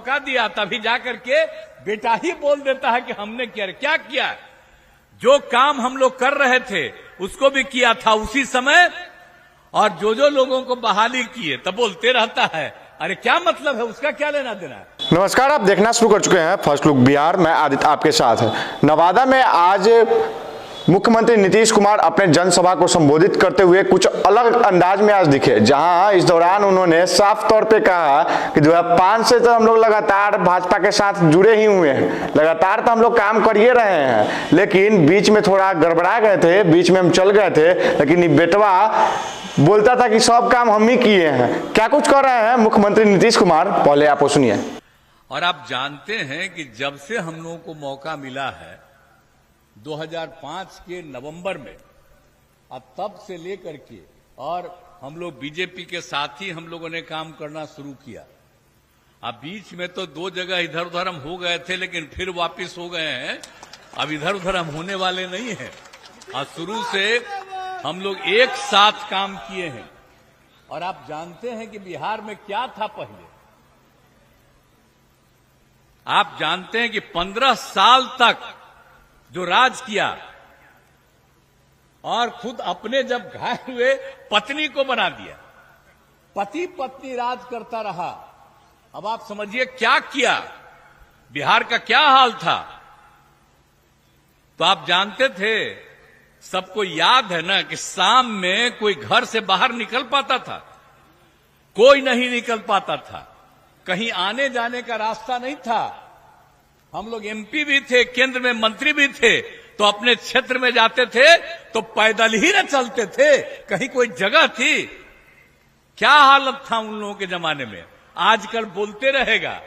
मौका दिया तभी जाकर के बेटा ही बोल देता है कि हमने क्या किया। जो काम हम लोग कर रहे थे उसको भी किया था उसी समय, और जो लोगों को बहाली किए तब बोलते रहता है। अरे क्या मतलब है, उसका क्या लेना देना है। नमस्कार, आप देखना शुरू कर चुके हैं फर्स्ट लुक बिहार। मैं आदित्य आपके साथ है। नवादा में आज मुख्यमंत्री नीतीश कुमार अपने जनसभा को संबोधित करते हुए कुछ अलग अंदाज में आज दिखे, जहां इस दौरान उन्होंने साफ तौर पे कहा कि 2005 से तो हम लोग लगातार भाजपा के साथ जुड़े ही हुए हैं, लगातार तो हम लोग काम कर ही रहे हैं, लेकिन बीच में थोड़ा गड़बड़ा गए थे, बीच में हम चल गए थे, लेकिन बेटवा बोलता था कि सब काम हम ही किए हैं। क्या कुछ कर रहे हैं मुख्यमंत्री नीतीश कुमार, पहले आप सुनिए। और आप जानते हैं कि जब से हम लोगों को मौका मिला है 2005 के नवंबर में, अब तब से लेकर के, और हम लोग बीजेपी के साथ ही हम लोगों ने काम करना शुरू किया। अब बीच में तो 2 जगह इधर उधर हम हो गए थे, लेकिन फिर वापस हो गए हैं। अब इधर उधर हम होने वाले नहीं हैं, और शुरू से हम लोग एक साथ काम किए हैं। और आप जानते हैं कि बिहार में क्या था पहले। आप जानते हैं कि 15 साल तक जो राज किया, और खुद अपने जब घायल हुए पत्नी को बना दिया, पति पत्नी राज करता रहा। अब आप समझिए क्या किया, बिहार का क्या हाल था। तो आप जानते थे, सबको याद है ना, कि शाम में कोई घर से बाहर निकल पाता था, कोई नहीं निकल पाता था, कहीं आने जाने का रास्ता नहीं था। हम लोग एमपी भी थे, केंद्र में मंत्री भी थे, तो अपने क्षेत्र में जाते थे तो पैदल ही न चलते थे, कहीं कोई जगह थी। क्या हालत था उन लोगों के जमाने में। आजकल बोलते रहेगा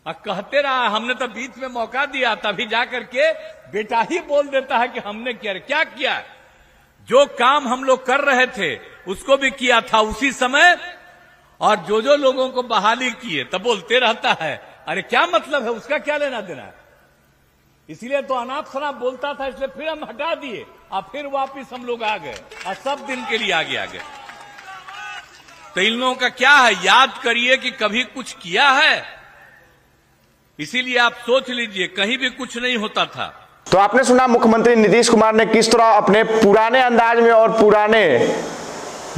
और कहते रहा हमने तो बीच में मौका दिया, तभी जाकर के बेटा ही बोल देता है कि हमने क्या किया। जो काम हम लोग कर रहे थे उसको भी किया था उसी समय, और जो लोगों को बहाली किए तब बोलते रहता है। अरे क्या मतलब है, उसका क्या लेना देना है। इसलिए तो अनाप शनाप बोलता था, इसलिए फिर हम हटा दिए, और फिर वापिस हम लोग आ गए, और सब दिन के लिए आगे आ गए। तो इन लोगों का क्या है, याद करिए कि कभी कुछ किया है। इसीलिए आप सोच लीजिए, कहीं भी कुछ नहीं होता था। तो आपने सुना मुख्यमंत्री नीतीश कुमार ने किस तरह अपने पुराने अंदाज में और पुराने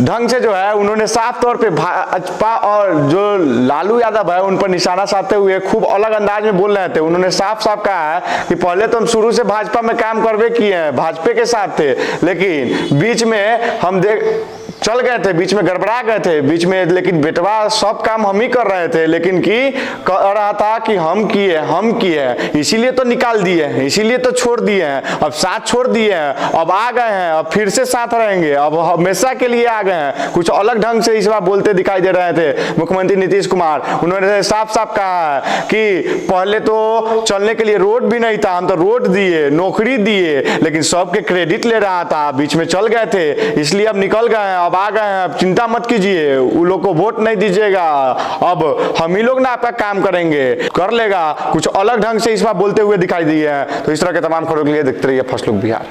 ढंग से जो है उन्होंने साफ तौर पे भाजपा और जो लालू यादव है उन पर निशाना साधते हुए खूब अलग अंदाज में बोल रहे थे। उन्होंने साफ साफ कहा है कि पहले तो हम शुरू से भाजपा में काम करवे किए हैं, भाजपा के साथ थे, लेकिन बीच में हम चल गए थे, बीच में गड़बड़ा गए थे, बीच में, लेकिन बेटवा सब काम हम ही कर रहे थे, लेकिन की कह रहा था कि हम किए, इसीलिए तो निकाल दिए हैं, इसीलिए तो छोड़ दिए हैं, अब साथ छोड़ दिए हैं, अब आ गए हैं, अब फिर से साथ रहेंगे, अब हमेशा के लिए आ गए हैं। कुछ अलग ढंग से इस बार बोलते दिखाई दे रहे थे मुख्यमंत्री नीतीश कुमार। उन्होंने साफ साफ कहा है कि पहले तो चलने के लिए रोड भी नहीं था, हम तो रोड दिए, नौकरी दिए, लेकिन सबके क्रेडिट ले रहा था, बीच में चल गए थे, इसलिए अब निकल गए हैं, अब आ गए हैं, अब चिंता मत कीजिए, उन लोग को वोट नहीं दीजिएगा, अब हम ही लोग ना आपका काम करेंगे, कर लेगा। कुछ अलग ढंग से इस बार बोलते हुए दिखाई दिए हैं। तो इस तरह के तमाम खबरों के लिए देखते रहिए फर्स्ट लुक बिहार।